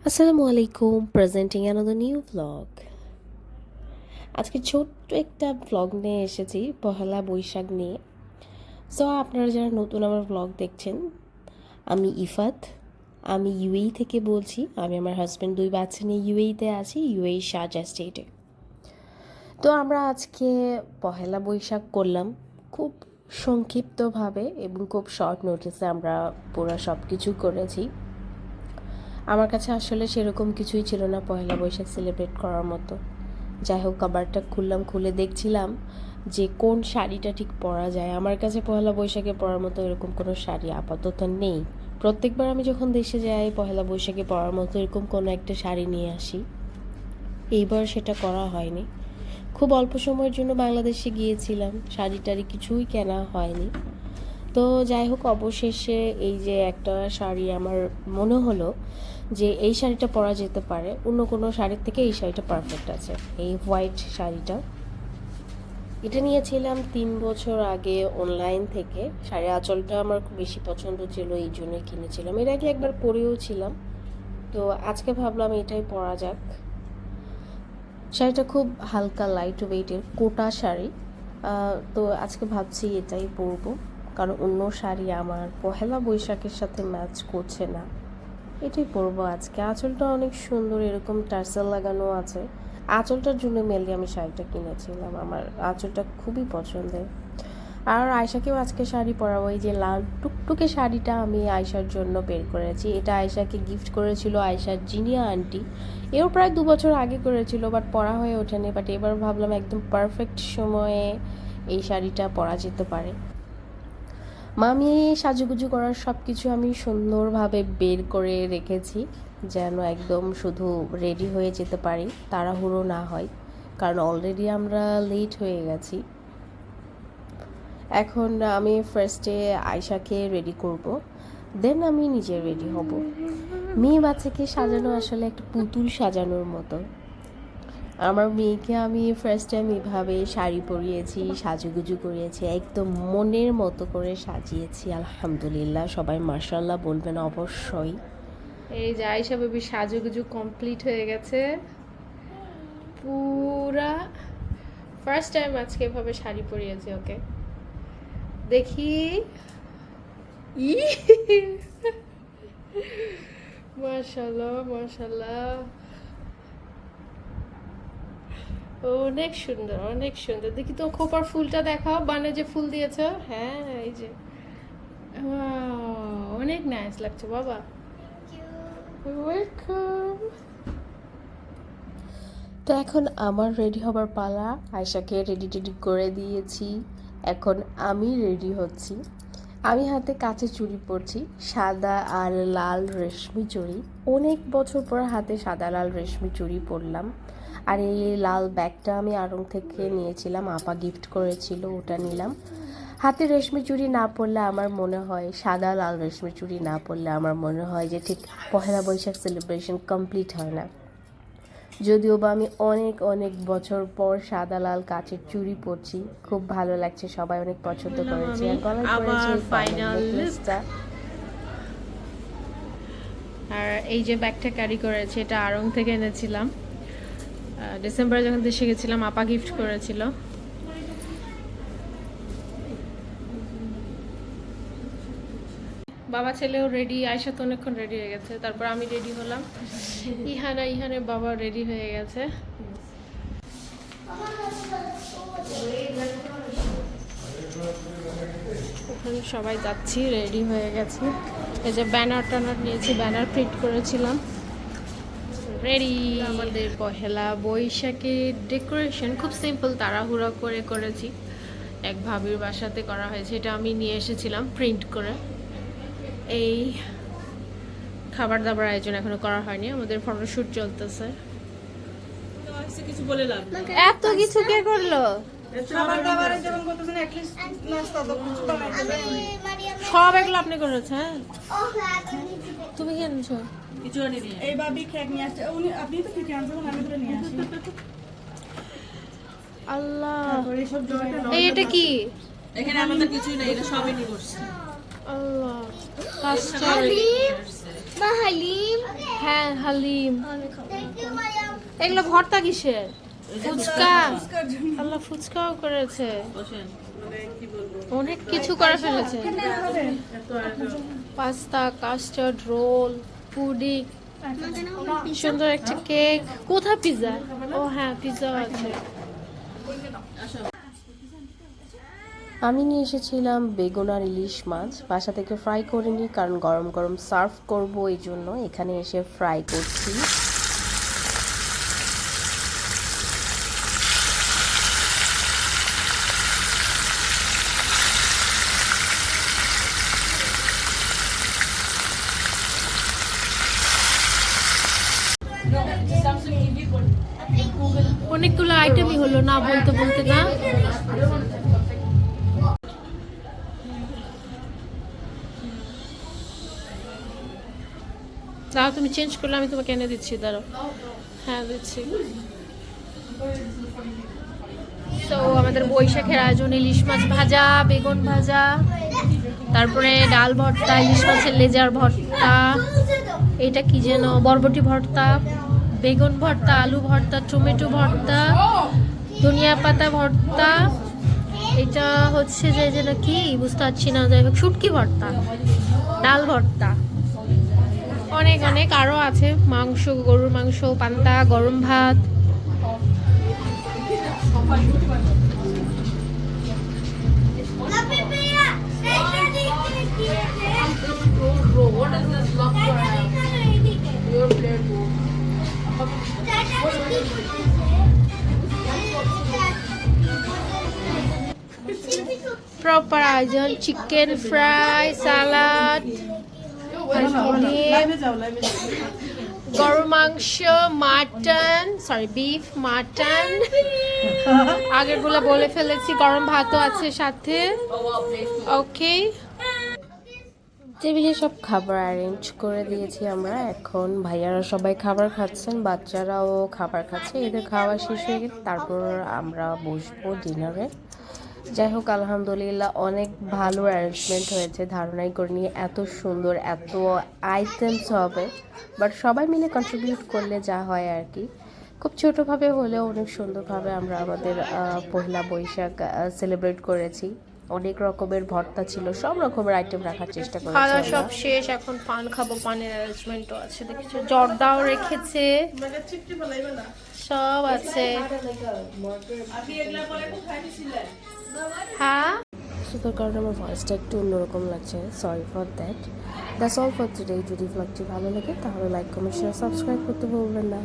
আসসালামু আলাইকুম, presenting another new vlog. আজকে ছোট্ট একটা ভ্লগ নিয়ে এসেছি পহেলা বৈশাখ নিয়ে। সো আপনারা যারা নতুন আমার ভ্লগ দেখছেন, আমি ইফাত, আমি ইউএই থেকে বলছি। আমি আমার হাজব্যান্ড 2 বাচ্চা নিয়ে ইউএইতে আছি, ইউএই শারজাহ স্টেটে। তো আমরা আজকে পহেলা বৈশাখ করলাম খুব সংক্ষিপ্তভাবে এবং খুব শর্ট নোটিসে আমরা পুরো সব কিছু করেছি। আমার কাছে আসলে সেরকম কিছুই ছিল না পয়লা বৈশাখ সেলিব্রেট করার মতো। যাই হোক, কাবারটা খুললাম, খুলে দেখছিলাম যে কোন শাড়িটা ঠিক পরা যায়। আমার কাছে পয়লা বৈশাখে পরার মতো এরকম কোনো শাড়ি আপাতত নেই। প্রত্যেকবার আমি যখন দেশে যাই পয়লা বৈশাখে পরার মতো এরকম কোনো একটা শাড়ি নিয়ে আসি। এইবার সেটা করা হয়নি। খুব অল্প সময়ের জন্য বাংলাদেশে গিয়েছিলাম, শাড়ি টাড়ি কিছুই কেনা হয়নি। তো যাই হোক, অবশেষে এই যে একটা শাড়ি আমার মনে হলো যে এই শাড়িটা পরা যেতে পারে, অন্য কোনো শাড়ির থেকে এই শাড়িটা পারফেক্ট আছে। এই হোয়াইট শাড়িটা, এটা নিয়েছিলাম 3 বছর আগে অনলাইন থেকে। শাড়ির আঁচলটা আমার খুব বেশি পছন্দ ছিল, এই জন্যই কিনেছিলাম। এর আগে একবার পরেও ছিলাম, তো আজকে ভাবলাম এটাই পরা যাক। শাড়িটা খুব হালকা লাইট ওয়েটের কোটা শাড়ি। তো আজকে ভাবছি এটাই পরবো, কারণ অন্য শাড়ি আমার পহেলা বৈশাখের সাথে ম্যাচ করছে না। এটাই পরবো আজকে। আঁচলটা অনেক সুন্দর, এরকম টার্সেল লাগানো আছে। আঁচলটার জন্য মেনলি আমি শাড়িটা কিনেছিলাম, আমার আঁচলটা খুবই পছন্দের। আর আয়শাকেও আজকে শাড়ি পরাবো। এই যে লাল টুকটুকে শাড়িটা আমি আয়শার জন্য বের করেছি। এটা আয়শাকে গিফট করেছিল আয়শার জিনিয়া আন্টি। এও প্রায় 2 বছর আগে করেছিল, বাট পরা হয়ে ওঠেনি। বাট এবার ভাবলাম একদম পারফেক্ট সময়ে এই শাড়িটা পরা যেতে পারে। মামি সাজুগুজু করার সব কিছু আমি সুন্দরভাবে বের করে রেখেছি, যেন একদম শুধু রেডি হয়ে যেতে পারি, তাড়াহুড়ো না হয়, কারণ অলরেডি আমরা লেট হয়ে গেছি। এখন আমি ফার্স্টে আয়শাকে রেডি করব, দেন আমি নিজে রেডি হব। মেয়ে বাচ্চাকে সাজানো আসলে একটা পুতুল সাজানোর মতো। আমার মেয়েকে আমি ফার্স্ট টাইম এভাবে শাড়ি পরিয়েছি, সাজুগুজু করিয়েছি, একদম মনের মতো করে সাজিয়েছি। আলহামদুলিল্লাহ, সবাই মাশাআল্লাহ বলবেন অবশ্যই। এই যে আয়শা বেবি সাজুগুজু কমপ্লিট হয়ে গেছে পুরা। ফার্স্ট টাইম আজকে এভাবে শাড়ি পরিয়েছে ওকে। দেখি ই মাশাআল্লাহ মাশাআল্লাহ, অনেক সুন্দর অনেক সুন্দর। দেখি তো খোপার ফুলটা দেখাও, বানে যে ফুল দিয়েছো। হ্যাঁ এই যে অনেক নাইস লাগছে বাবা। ওয়েলকাম। তো এখন আমার রেডি হবার পালা। আয়শাকে রেডি টেডি করে দিয়েছি, এখন আমি রেডি হচ্ছি। আমি হাতে কাচের চুড়ি পরছি, সাদা আর লাল রেশমি চুড়ি। অনেক বছর পর হাতে সাদা লাল রেশমি চুড়ি পরলাম। আর এই লাল ব্যাগটা আমি আড়ং থেকে নিয়েছিলাম, আপা গিফট করেছিল, ওটা নিলাম। হাতে রেশমি চুড়ি না পরলে আমার মনে হয়, সাদা লাল রেশমি চুড়ি না পরলে আমার মনে হয় যে ঠিক পহেলা বৈশাখ সেলিব্রেশন কমপ্লিট হয় না। যদিও বা আমি অনেক অনেক বছর পর সাদা লাল কাচের চুড়ি পরছি, খুব ভালো লাগছে, সবাই অনেক পছন্দ করেছে। আর গলায় পরেছি ফাইনাল নেকলেসটা। আর এই যে ব্যাগটা ক্যারি করেছি, এটা আড়ং থেকে এনেছিলাম। ডিসেম্বরে যখন দেশে গেছিলাম আপা গিফট করেছিল। বাবা ছেলেও রেডি, আয়শা তো অনেকক্ষণ রেডি হয়ে গেছে, তারপর আমি রেডি হলাম। ইহানের বাবা রেডি হয়ে গেছে। ওখানে সবাই যাচ্ছি, রেডি হয়ে গেছি। এই যে ব্যানার টানার নিয়েছি, ব্যানার প্রিন্ট করেছিলাম। রেডি আমাদের পহেলা বৈশাখের ডেকোরেশন খুব সিম্পল, তাড়াহুড়া করে করেছি। এক ভাবির বাসাতে করা হয়েছে, এটা আমি নিয়ে এসেছিলাম প্রিন্ট করে। এই খাবার দাবার আয়োজন এখনো করা হয়নি, আমাদের ফটোশুট চলতেছে। এত কিছু কে করলো? সব এগুলো আপনি করেছেন? তুমি কি আনছো? আল্লাহ, এই এটা কি? এখানে আমাদের কিছুই নেই, এটা সবই নিয়ে বসছি। আল্লাহ, কাস্টার্ড বা হালিম হ্যাঁ হালিম। থ্যাংক ইউ মায়াম এগুলো ভর্তা কিসের? ফুচকা। আল্লাহ ফুচকাও করেছে, অনেক কিছু করে ফেলেছে। পাস্তা, কাস্টার্ড, রোল, পুডিং, সুন্দর একটা কেক। কোথায় পিৎজা? ও হ্যাঁ পিৎজা আছে। আমি নিয়ে এসেছিলাম বেগুন আর ইলিশ মাছ, বাসা থেকে ফ্রাই করে নিই কারণ গরম গরম সার্ভ করব, এই জন্য এখানে এসে ফ্রাই করছি। অনেকগুলো আইটেমই হলো না বলতে বলতে না। দাও তুমি চেঞ্জ করলে আমি তোমাকে এনে দিচ্ছি, দাঁড়াও। হ্যাঁ দিচ্ছি। তো আমাদের বৈশাখের আয়োজন ইলিশ মাছ ভাজা, বেগুন ভাজা, তারপরে ডাল ভর্তা, ইলিশ মাছের লেজার ভর্তা, এটা কি যেন বরবটি ভর্তা, বেগুন ভর্তা, আলু ভর্তা, টমেটো ভর্তা, ধনিয়া পাতা ভর্তা, এটা হচ্ছে যে যেন কি বুঝতে পারছি না, যাই হোক শুটকি ভর্তা, ডাল ভর্তা, অনেক অনেক আরও আছে, মাংস, গরুর মাংস, পান্তা, গরম ভাত। প্রপার আয়োজন, চিকেন ফ্রাই, সালাড, গরুর মাংস, মাটন, সরি বিফ, মাটন, আগেরগুলো বলে ফেলেছি, গরম ভাতও আছে সাথে। ওকে, টেবিলে সব খাবার অ্যারেঞ্জ করে দিয়েছি আমরা, এখন ভাইয়ারা সবাই খাবার খাচ্ছেন, বাচ্চারাও খাবার খাচ্ছে, এদের খাওয়া শেষ হয়ে গেলে তারপর আমরা বসবো ডিনারে। যাই হোক আলহামদুলিল্লাহ অনেক ভালো অ্যারেঞ্জমেন্ট হয়েছে, ধারণাই করিনি এত সুন্দর এত আইটেমস হবে, বাট সবাই মিলে কন্ট্রিবিউট করলে যা হয় আর কি। খুব ছোটোভাবে হলেও অনেক সুন্দরভাবে আমরা আমাদের পহেলা বৈশাখ সেলিব্রেট করেছি। অনেক রকমের ভর্তা ছিল, সব রকমের আইটেম রাখার চেষ্টা করেছি খাওয়া আমরা। সব শেষ, এখন পান খাবো, পানের অ্যারেঞ্জমেন্টও আছে দেখছো, জর্দাও রেখেছে, সব আছে। হ্যাঁ সুতোর কারণে আমার ভয়েসটা একটু অন্যরকম লাগছে, sorry for that. That's all for today. যদি ব্লগটি ভালো লাগে তাহলে লাইক কমেন্ট শেয়ার সাবস্ক্রাইব করতে ভুলবেন না।